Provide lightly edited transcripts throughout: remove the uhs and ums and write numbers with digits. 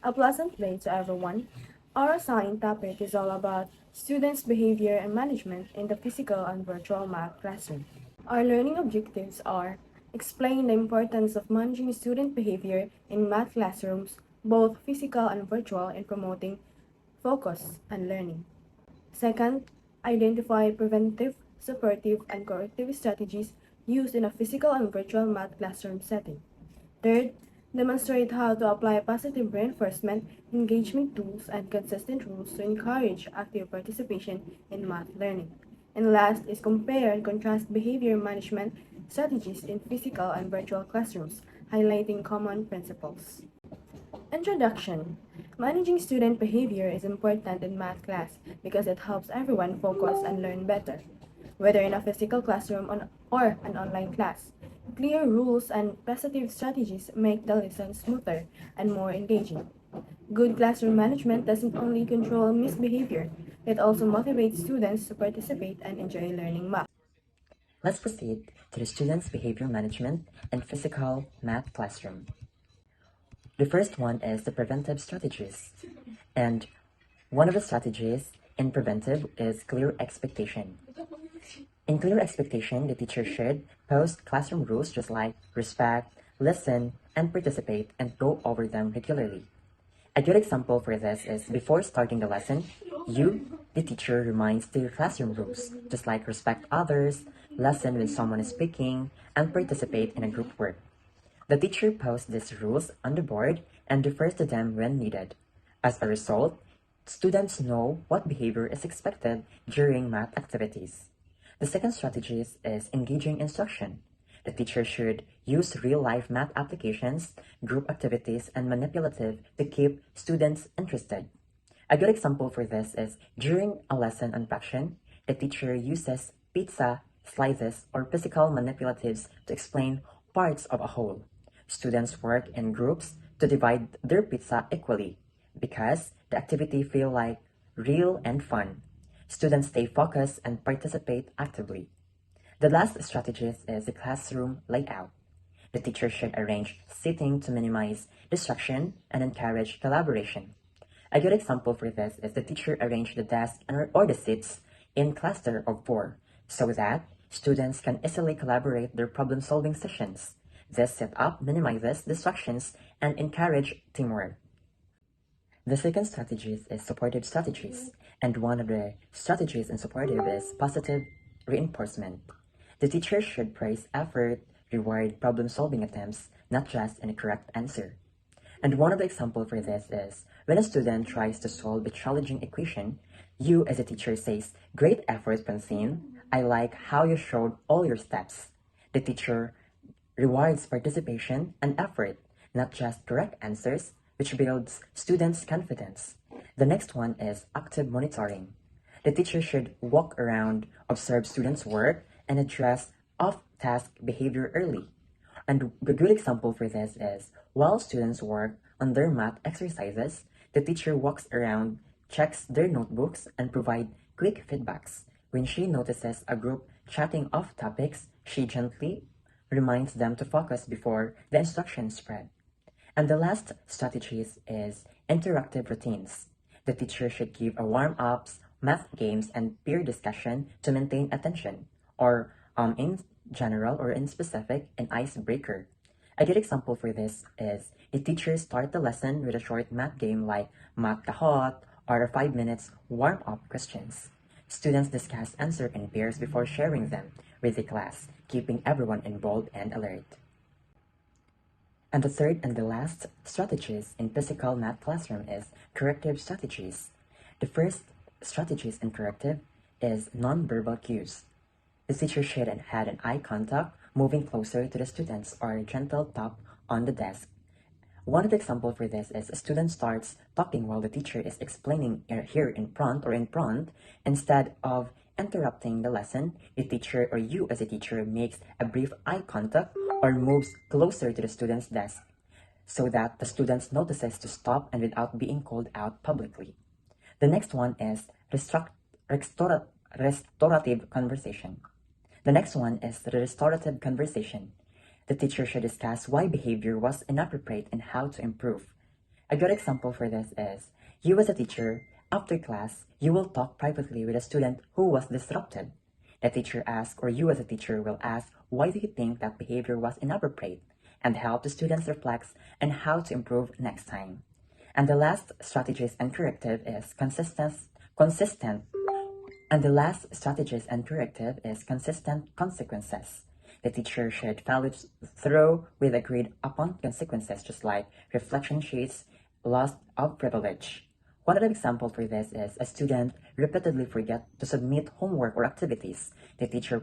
A pleasant day to everyone. Our assigned topic is all about students' behavior and management in the physical and virtual math classroom. Our learning objectives are explain the importance of managing student behavior in math classrooms, both physical and virtual, in promoting focus and learning. Second, identify preventive, supportive, and corrective strategies used in a physical and virtual math classroom setting. Third, demonstrate how to apply positive reinforcement, engagement tools, and consistent rules to encourage active participation in math learning. And last is compare and contrast behavior management strategies in physical and virtual classrooms, highlighting common principles. Introduction. Managing student behavior is important in math class because it helps everyone focus and learn better, whether in a physical classroom or an online class. Clear rules and positive strategies make the lesson smoother and more engaging. Good classroom management doesn't only control misbehavior, it also motivates students to participate and enjoy learning math. Let's proceed to the students' behavior management and physical math classroom. The first one is the preventive strategies. And one of the strategies in preventive is clear expectation. In clear expectation, the teacher should post classroom rules just like respect, listen, and participate and go over them regularly. A good example for this is before starting the lesson, you, the teacher, reminds the classroom rules, just like respect others, listen when someone is speaking, and participate in a group work. The teacher posts these rules on the board and refers to them when needed. As a result, students know what behavior is expected during math activities. The second strategy is engaging instruction. The teacher should use real-life math applications, group activities, and manipulative to keep students interested. A good example for this is during a lesson on fraction, the teacher uses pizza, slices, or physical manipulatives to explain parts of a whole. Students work in groups to divide their pizza equally because the activity feels like real and fun. Students stay focused and participate actively. The last strategy is the classroom layout. The teacher should arrange seating to minimize distraction and encourage collaboration. A good example for this is the teacher arranged the desk or the seats in cluster of 4 so that students can easily collaborate their problem-solving sessions. This setup minimizes distractions and encourage teamwork. The second strategy is supportive strategies, and one of the strategies in supportive is positive reinforcement. The teacher should praise effort, reward problem-solving attempts, not just a correct answer. And one of the examples for this is when a student tries to solve a challenging equation, you as a teacher says, "Great effort, Francine. I like how you showed all your steps." The teacher rewards participation and effort, not just correct answers, which builds students' confidence. The next one is active monitoring. The teacher should walk around, observe students' work, and address off-task behavior early. And a good example for this is while students work on their math exercises, the teacher walks around, checks their notebooks, and provide quick feedbacks. When she notices a group chatting off topics, she gently reminds them to focus before the instructions spread. And the last strategies is interactive routines. The teacher should give a warm-ups, math games, and peer discussion to maintain attention, or in general or in specific, an icebreaker. A good example for this is the teacher start the lesson with a short math game like Math Kahot or 5 minutes warm-up questions. Students discuss answer in pairs before sharing them with the class, keeping everyone involved and alert. And the third and the last strategies in physical math classroom is corrective strategies. The first strategies in corrective is non-verbal cues. The teacher should have an eye contact, moving closer to the students, or a gentle tap on the desk. One of the examples for this is a student starts talking while the teacher is explaining here in front or in front. Instead of interrupting the lesson, the teacher or you as a teacher makes a brief eye contact or moves closer to the student's desk so that the students notices to stop and without being called out publicly. The next one is restorative conversation. The next one is the restorative conversation. The teacher should discuss why behavior was inappropriate and how to improve. A good example for this is, you as a teacher, after class, you will talk privately with a student who was disrupted. The teacher asks, or you as a teacher will ask, why do you think that behavior was inappropriate? And help the students reflect on how to improve next time. And the last strategist and corrective is consistent. And the last strategist and corrective is consistent consequences. The teacher should follow through with agreed upon consequences, just like reflection sheets, loss of privilege. One other example for this is a student repeatedly forget to submit homework or activities. The teacher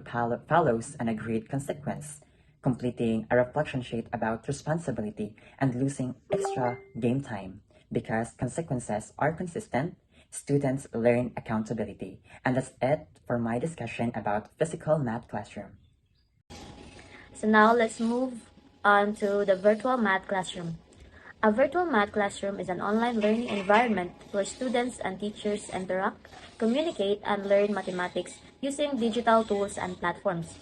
follows an agreed consequence, completing a reflection sheet about responsibility and losing extra game time. Because consequences are consistent, students learn accountability. And that's it for my discussion about physical math classroom. So now let's move on to the virtual math classroom. A virtual math classroom is an online learning environment where students and teachers interact, communicate, and learn mathematics using digital tools and platforms.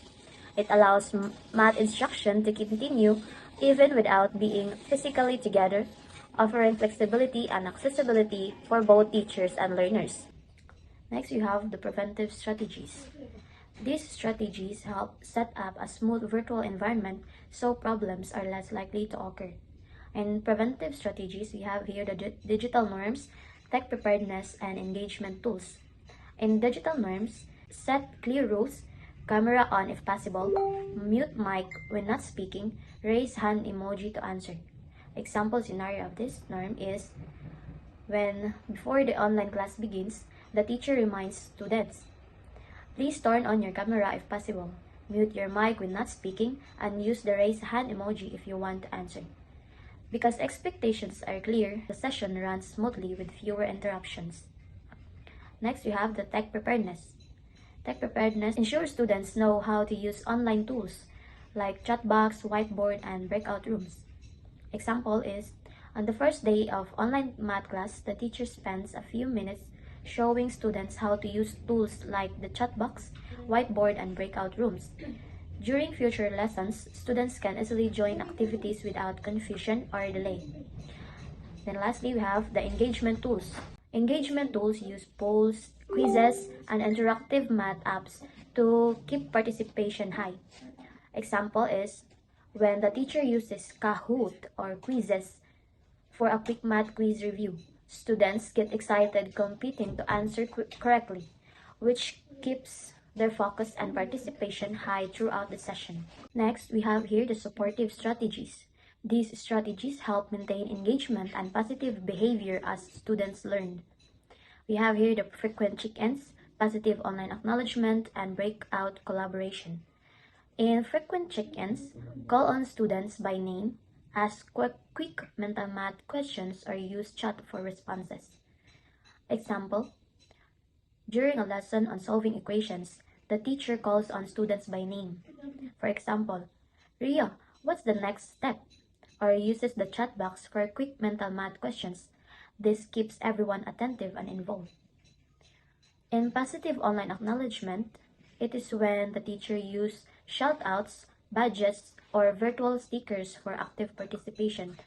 It allows math instruction to continue even without being physically together, offering flexibility and accessibility for both teachers and learners. Next, we have the preventive strategies. These strategies help set up a smooth virtual environment so problems are less likely to occur. In preventive strategies, we have here the digital norms, tech preparedness, and engagement tools. In digital norms, set clear rules, camera on if possible, mute mic when not speaking, raise hand emoji to answer. Example scenario of this norm is when before the online class begins, the teacher reminds students, please turn on your camera if possible, mute your mic when not speaking, and use the raise hand emoji if you want to answer. Because expectations are clear, the session runs smoothly with fewer interruptions. Next, we have the tech preparedness. Tech preparedness ensures students know how to use online tools like chat box, whiteboard, and breakout rooms. Example is, on the first day of online math class, the teacher spends a few minutes showing students how to use tools like the chat box, whiteboard, and breakout rooms. During future lessons, students can easily join activities without confusion or delay. Then lastly, we have the engagement tools. Engagement tools use polls, quizzes, and interactive math apps to keep participation high. Example is when the teacher uses Kahoot or quizzes for a quick math quiz review. Students get excited competing to answer correctly, which keeps their focus and participation high throughout the session. Next, we have here the supportive strategies. These strategies help maintain engagement and positive behavior as students learn. We have here the frequent check-ins, positive online acknowledgement, and breakout collaboration. In frequent check-ins, call on students by name, ask quick mental math questions, or use chat for responses. Example, during a lesson on solving equations, the teacher calls on students by name. For example, Ria, what's the next step? Or uses the chat box for quick mental math questions. This keeps everyone attentive and involved. In positive online acknowledgement, it is when the teacher uses shoutouts, badges, or virtual stickers for active participation.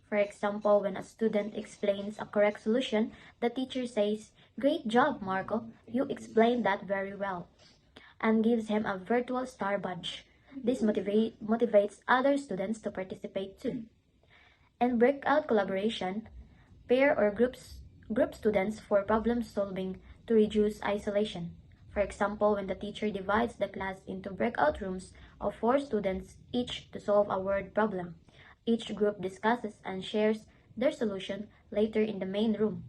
For example, when a student explains a correct solution, the teacher says, "Great job, Marco, you explained that very well," and gives him a virtual star badge. This motivates other students to participate too. In breakout collaboration, pair or group students for problem solving to reduce isolation. For example, when the teacher divides the class into breakout rooms of 4 students each to solve a word problem, each group discusses and shares their solution later in the main room.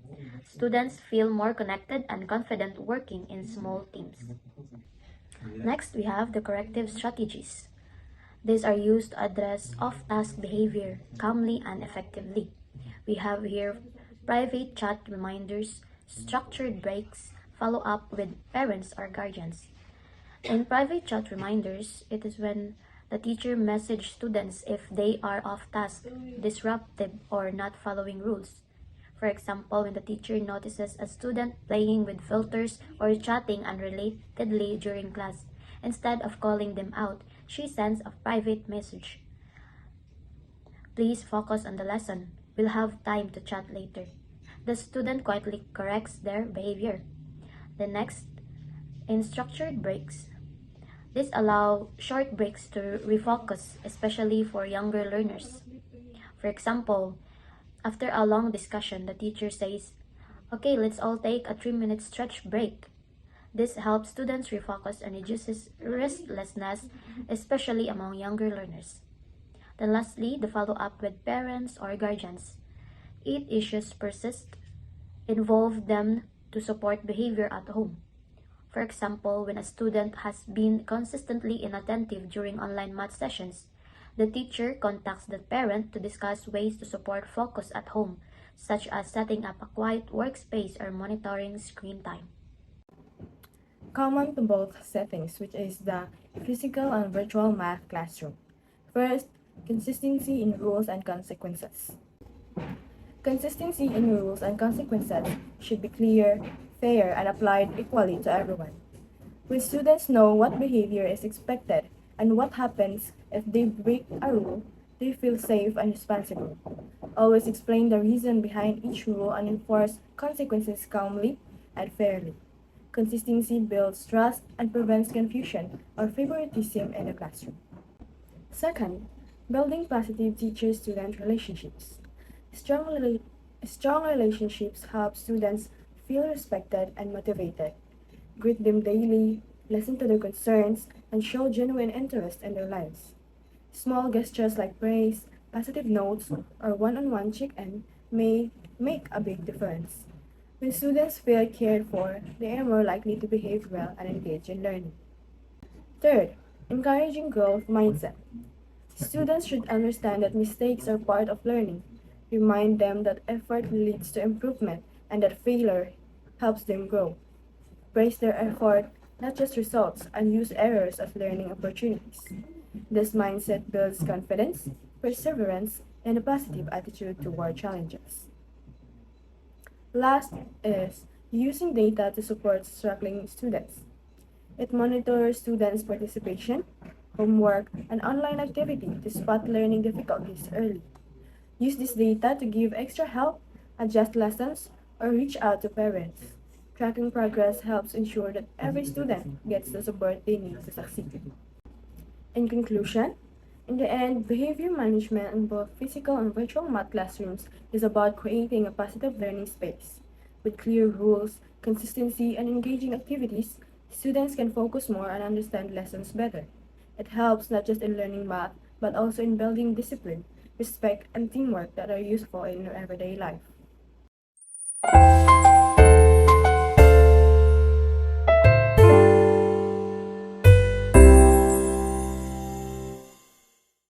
Students feel more connected and confident working in small teams. Next, we have the corrective strategies. These are used to address off-task behavior calmly and effectively. We have here private chat reminders, structured breaks, follow up with parents or guardians. In private chat reminders, it is when the teacher messages students if they are off task, disruptive, or not following rules. For example, when the teacher notices a student playing with filters or chatting unrelatedly during class, instead of calling them out, she sends a private message. Please focus on the lesson. will have time to chat later. The student quietly corrects their behavior. The next, in structured breaks. This allows short breaks to refocus, especially for younger learners. For example, after a long discussion, the teacher says, "Okay, let's all take a 3-minute stretch break." This helps students refocus and reduces restlessness, especially among younger learners. Then lastly, the follow-up with parents or guardians. If issues persist, involve them to support behavior at home. For example, when a student has been consistently inattentive during online math sessions, the teacher contacts the parent to discuss ways to support focus at home, such as setting up a quiet workspace or monitoring screen time. Common to both settings, which is the physical and virtual math classroom. First, consistency in rules and consequences. Consistency in rules and consequences should be clear, fair, and applied equally to everyone. When students know what behavior is expected and what happens if they break a rule, they feel safe and responsible. Always explain the reason behind each rule and enforce consequences calmly and fairly. Consistency builds trust and prevents confusion or favoritism in the classroom. Second, building positive teacher-student relationships. Strong, rela- Strong relationships help students feel respected and motivated. Greet them daily, listen to their concerns, and show genuine interest in their lives. Small gestures like praise, positive notes, or one-on-one check-in may make a big difference. When students feel cared for, they are more likely to behave well and engage in learning. Third, encouraging growth mindset. Students should understand that mistakes are part of learning. Remind them that effort leads to improvement and that failure helps them grow. Praise their effort, not just results, and use errors as learning opportunities. This mindset builds confidence, perseverance, and a positive attitude toward challenges. Last is using data to support struggling students. It monitors students' participation, homework, and online activity to spot learning difficulties early. Use this data to give extra help, adjust lessons, or reach out to parents. Tracking progress helps ensure that every student gets the support they need to succeed. In conclusion, in the end, behavior management in both physical and virtual math classrooms is about creating a positive learning space. With clear rules, consistency, and engaging activities, students can focus more and understand lessons better. It helps not just in learning math, but also in building discipline, respect, and teamwork that are useful in your everyday life.